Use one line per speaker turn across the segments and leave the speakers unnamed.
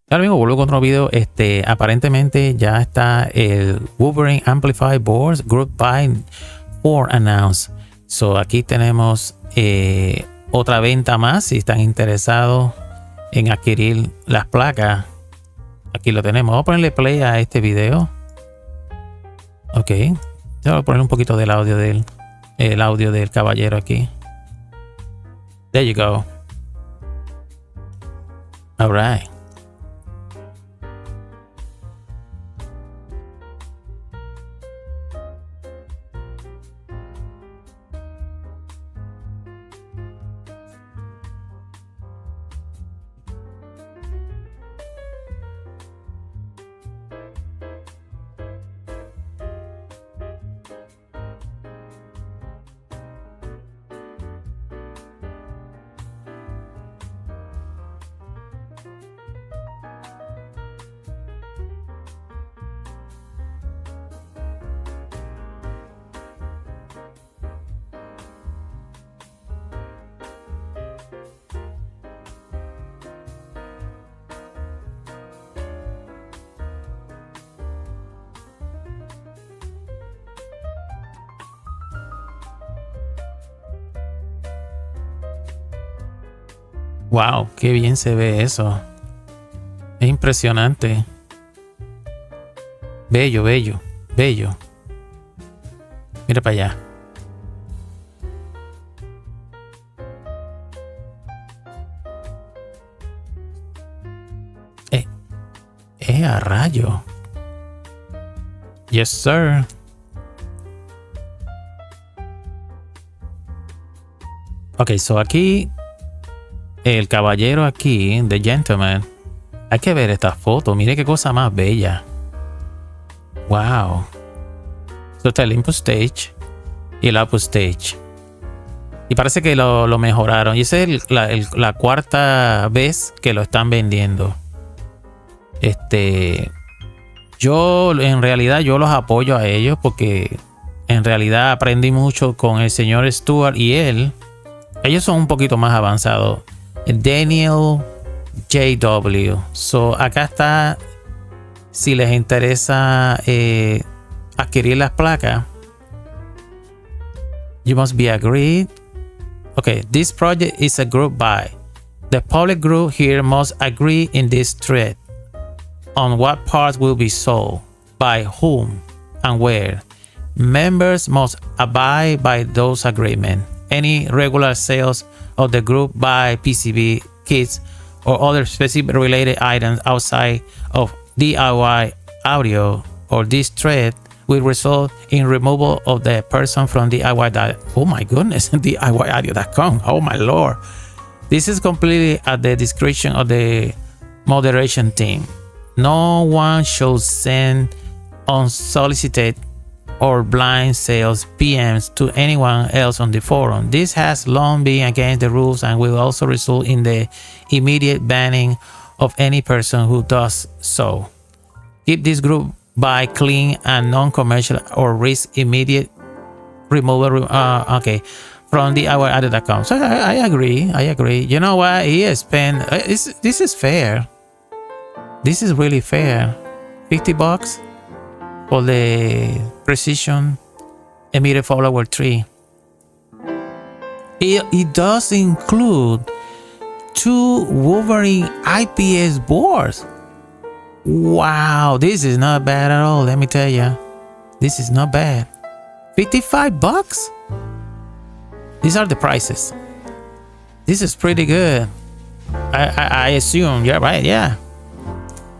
Ahora mismo vuelvo con otro video. Aparentemente ya está el Wolverine Amplify Boards Group by 4 announced. So aquí tenemos otra venta más. Si están interesados en adquirir las placas, aquí lo tenemos. Vamos a ponerle play a este video. Ok. Yo voy a poner un poquito del audio el audio del caballero aquí. There you go. All right. Wow, qué bien se ve eso. Es impresionante. Bello, bello, bello. Mira para allá. A rayo. Yes, sir. Ok, so aquí el caballero aquí, the gentleman. Hay que ver esta foto. Mire qué cosa más bella. Wow. Esto está el input stage y el output stage. Y parece que lo mejoraron. Y esa es la cuarta vez que lo están vendiendo. Yo en realidad yo los apoyo a ellos porque en realidad aprendí mucho con el señor Stuart y él. Ellos son un poquito más avanzados. Daniel JW. So acá está. Si les interesa adquirir las placas, you must be agreed. Okay, this project is a group buy. The public group here must agree in this thread on what parts will be sold, by whom, and where. Members must abide by those agreements. Any regular sales of the group buy PCB kits or other specific related items outside of DIY audio or this thread will result in removal of the person from DIY. Oh my goodness, DIYaudio.com. Oh my lord. This is completely at the discretion of the moderation team. No one should send unsolicited or blind sales PMs to anyone else on the forum. This has long been against the rules and will also result in the immediate banning of any person who does so. Keep this group buy clean and non-commercial or risk immediate removal. Okay, from the DIYaudio.com. So I agree. I agree. You know what? He has spent. This is fair. This is really fair. $50 for the precision emitter follower 3. It does include 2 Wolverine IPS boards. Wow, this is not bad at all. Let me tell you, this is not bad. $55. These are the prices. This is pretty good. I assume you're right. Yeah.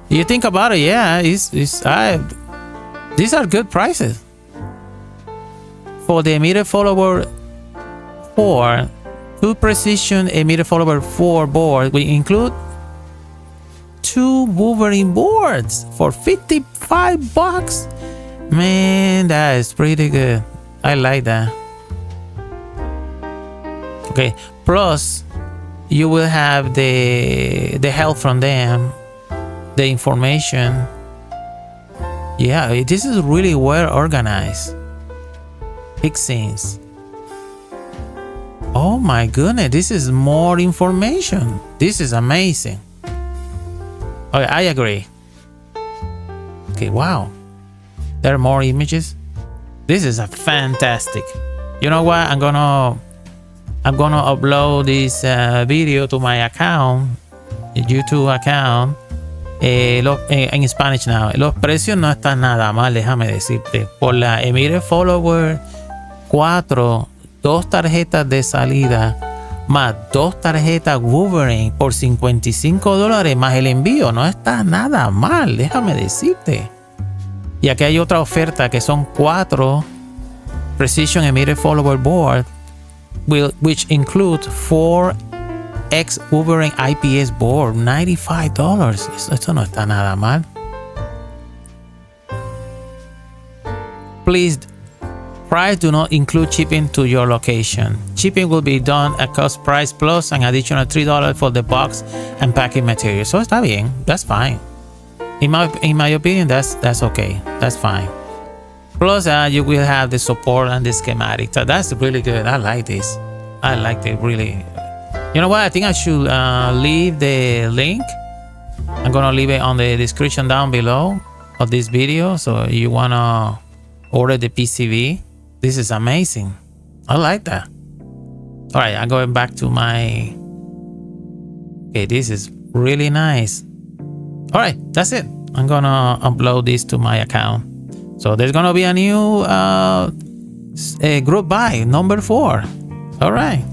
You think about it. Yeah, these are good prices for the emitter follower 4. 2 precision emitter follower 4 board. We include 2 Wolverine boards for $55. Man, that is pretty good. I like that. Okay, plus you will have the help from them, the information. Yeah, this is really well organized. Fixings. Oh my goodness, this is more information. This is amazing. Okay, I agree. Okay, wow. There are more images. This is a fantastic. You know what? I'm gonna upload this video to my account, YouTube account. En Spanish now. Los precios no están nada mal, déjame decirte. Por la Emirates Follower 4, 2 tarjetas de salida más 2 tarjetas Wolverine por $55 más el envío. No está nada mal, déjame decirte. Y aquí hay otra oferta que son 4 Precision Emirates Follower Board, which include 4 X Wolverine IPS board, $95. Esto no está nada mal. Please, price do not include shipping to your location. Shipping will be done at cost price plus an additional $3 for the box and packing material. So está bien, that's fine. In my opinion, that's okay. That's fine. Plus, you will have the support and the schematic. So that's really good. I like this. I like it really. You know what? I think I should leave the link. I'm gonna leave it on the description down below of this video. So you wanna order the PCV? This is amazing. I like that. All right, I'm going back to my. Okay, this is really nice. All right, that's it. I'm gonna upload this to my account. So there's gonna be a new group buy number 4. All right.